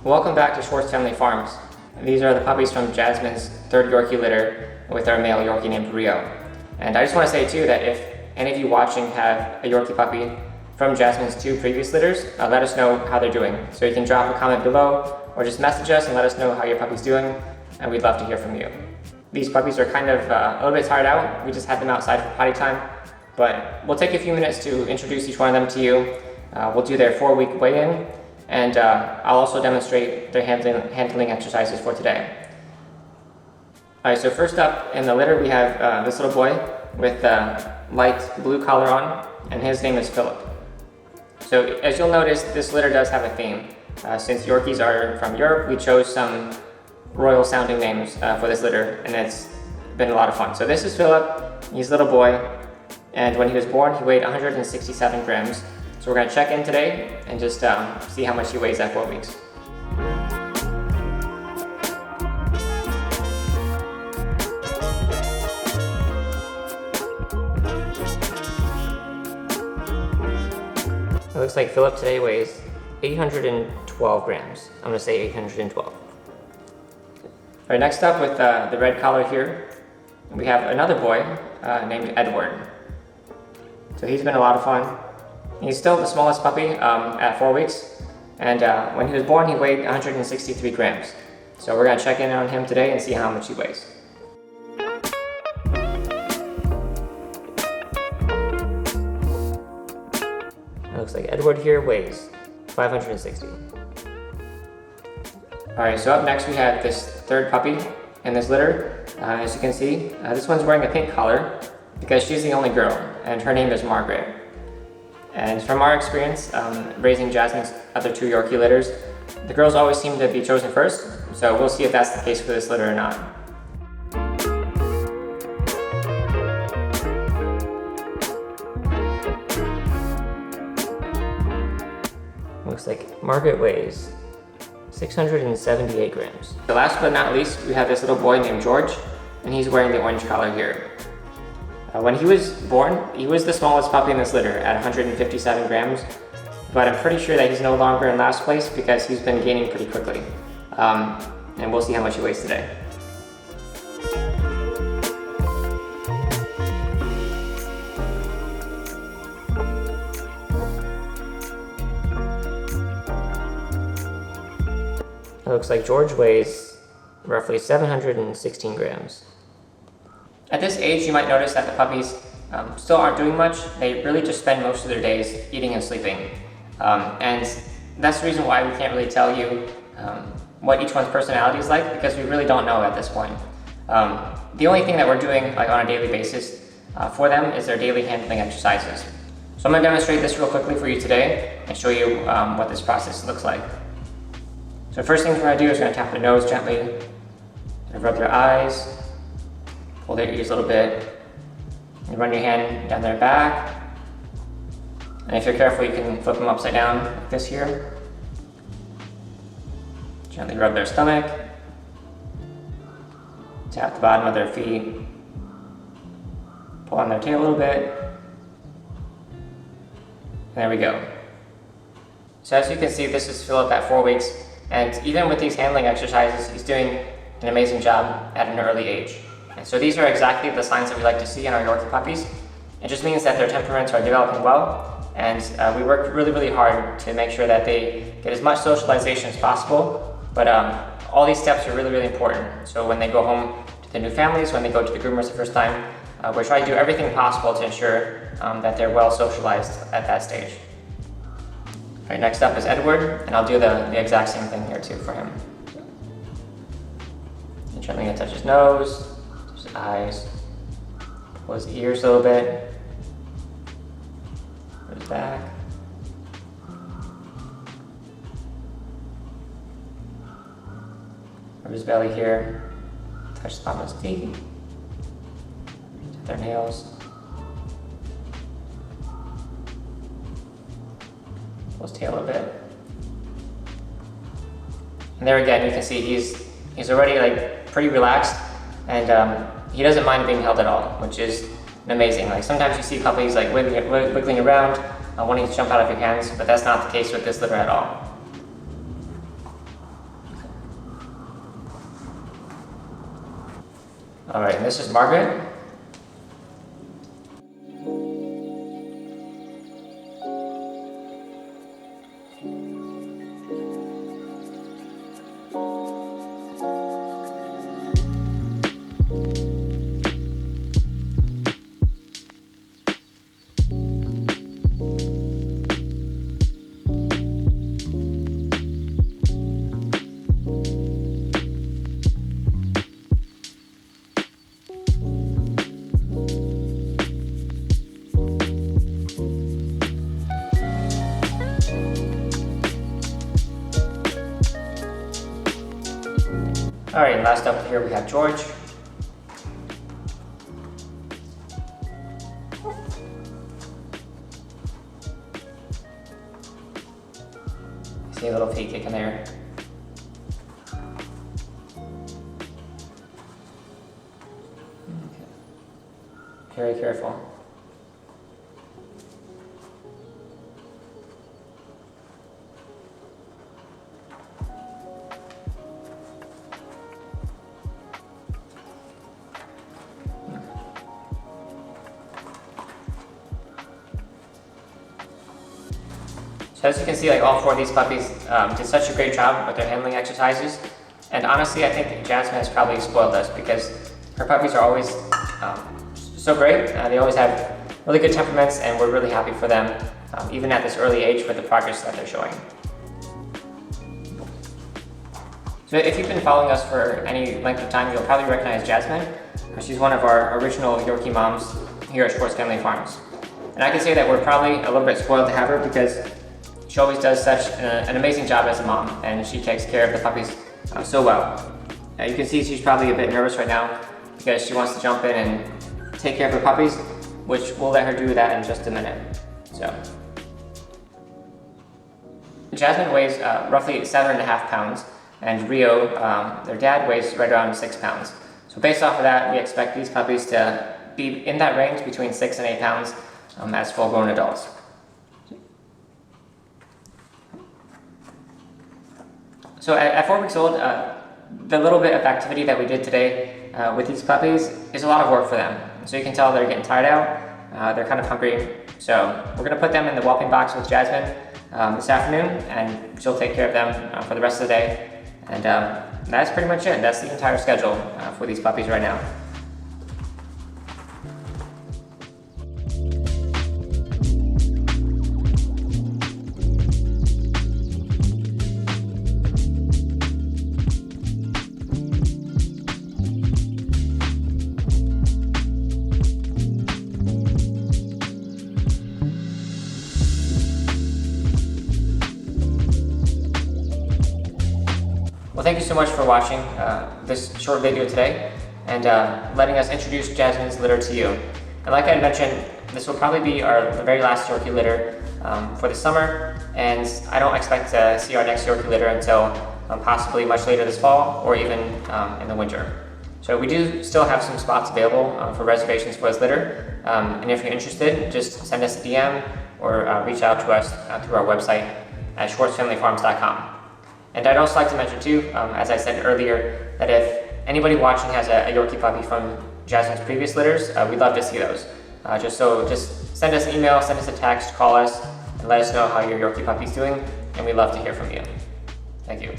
Welcome back to Schwartz Family Farms. These are the puppies from Jasmine's third Yorkie litter with our male Yorkie named Rio. And I just want to say too that if any of you watching have a Yorkie puppy from Jasmine's 2 previous litters, let us know how they're doing. So you can drop a comment below or just message us and let us know how your puppy's doing, and we'd love to hear from you. These puppies are kind of a little bit tired out. We just had them outside for potty time, but we'll take a few minutes to introduce each one of them to you. We'll do their 4-week weigh-in, and I'll also demonstrate their handling exercises for today. Alright, so first up in the litter we have this little boy with light blue collar on, and his name is Philip. So as you'll notice, this litter does have a theme. Since Yorkies are from Europe, we chose some royal sounding names for this litter, and it's been a lot of fun. So this is Philip, he's a little boy, and when he was born he weighed 167 grams. So we're going to check in today and just see how much he weighs at 4 weeks. It looks like Philip today weighs 812 grams. I'm going to say 812. All right, next up with the red collar here, we have another boy named Edward. So he's been a lot of fun. He's still the smallest puppy at 4 weeks, and when he was born he weighed 163 grams. So we're going to check in on him today and see how much he weighs. It looks like Edward here weighs 560. Alright, so up next we have this third puppy in this litter. As you can see, this one's wearing a pink collar because she's the only girl, and her name is Margaret. And from our experience raising Jasmine's other 2 Yorkie litters, the girls always seem to be chosen first, so we'll see if that's the case for this litter or not. Looks like Margaret weighs 678 grams. So last but not least, we have this little boy named George, and he's wearing the orange collar here. When he was born, he was the smallest puppy in this litter at 157 grams, but I'm pretty sure that he's no longer in last place because he's been gaining pretty quickly. And we'll see how much he weighs today. It looks like George weighs roughly 716 grams. At this age, you might notice that the puppies still aren't doing much. They really just spend most of their days eating and sleeping. And that's the reason why we can't really tell you what each one's personality is like, because we really don't know at this point. The only thing that we're doing on a daily basis for them is their daily handling exercises. So I'm going to demonstrate this real quickly for you today and show you what this process looks like. So first thing we're going to do is we're going to tap their nose gently, and rub their eyes, pull their ears a little bit, and run your hand down their back. And if you're careful, you can flip them upside down like this here. Gently rub their stomach, tap the bottom of their feet, pull on their tail a little bit. And there we go. So as you can see, this is Philip at 4 weeks, and even with these handling exercises, he's doing an amazing job at an early age. And so these are exactly the signs that we like to see in our Yorkie puppies. It just means that their temperaments are developing well, and we work really, really hard to make sure that they get as much socialization as possible. But all these steps are really, really important. So when they go home to their new families, when they go to the groomers the first time, we're trying to do everything possible to ensure that they're well socialized at that stage. All right, next up is Edward, and I'll do the exact same thing here too for him. And gently touch his nose, touch his eyes, pull his ears a little bit, put his back. Rub his belly here, touch the bottom of his teeth, touch their nails. Pull his tail a bit. And there again, you can see he's already pretty relaxed, and he doesn't mind being held at all, which is amazing. Sometimes you see puppies wiggling around, wanting to jump out of your hands, but that's not the case with this litter at all. All right, and this is Margaret. All right, and last up here we have George. See a little feet kicking there. Okay. Very careful. So as you can see, like all four of these puppies did such a great job with their handling exercises. And honestly, I think Jasmine has probably spoiled us because her puppies are always so great. They always have really good temperaments, and we're really happy for them, even at this early age, with the progress that they're showing. So if you've been following us for any length of time, you'll probably recognize Jasmine. She's one of our original Yorkie moms here at Schwartz Family Farms. And I can say that we're probably a little bit spoiled to have her because she always does such an amazing job as a mom, and she takes care of the puppies so well. You can see she's probably a bit nervous right now because she wants to jump in and take care of her puppies, which we'll let her do that in just a minute. So, Jasmine weighs roughly 7.5 pounds, and Rio, their dad, weighs right around 6 pounds. So based off of that, we expect these puppies to be in that range between 6 and 8 pounds as full-grown adults. So at 4 weeks old, the little bit of activity that we did today with these puppies is a lot of work for them. So you can tell they're getting tired out, they're kind of hungry. So we're gonna put them in the whelping box with Jasmine this afternoon, and she'll take care of them for the rest of the day. And that's pretty much it. That's the entire schedule for these puppies right now. Well, thank you so much for watching this short video today and letting us introduce Jasmine's litter to you. And like I had mentioned, this will probably be the very last Yorkie litter for the summer, and I don't expect to see our next Yorkie litter until possibly much later this fall or even in the winter. So we do still have some spots available for reservations for this litter, and if you're interested, just send us a DM or reach out to us through our website at schwartzfamilyfarms.com. And I'd also like to mention too, as I said earlier, that if anybody watching has a Yorkie puppy from Jasmine's previous litters, we'd love to see those. Just send us an email, send us a text, call us, and let us know how your Yorkie puppy's doing, and we'd love to hear from you. Thank you.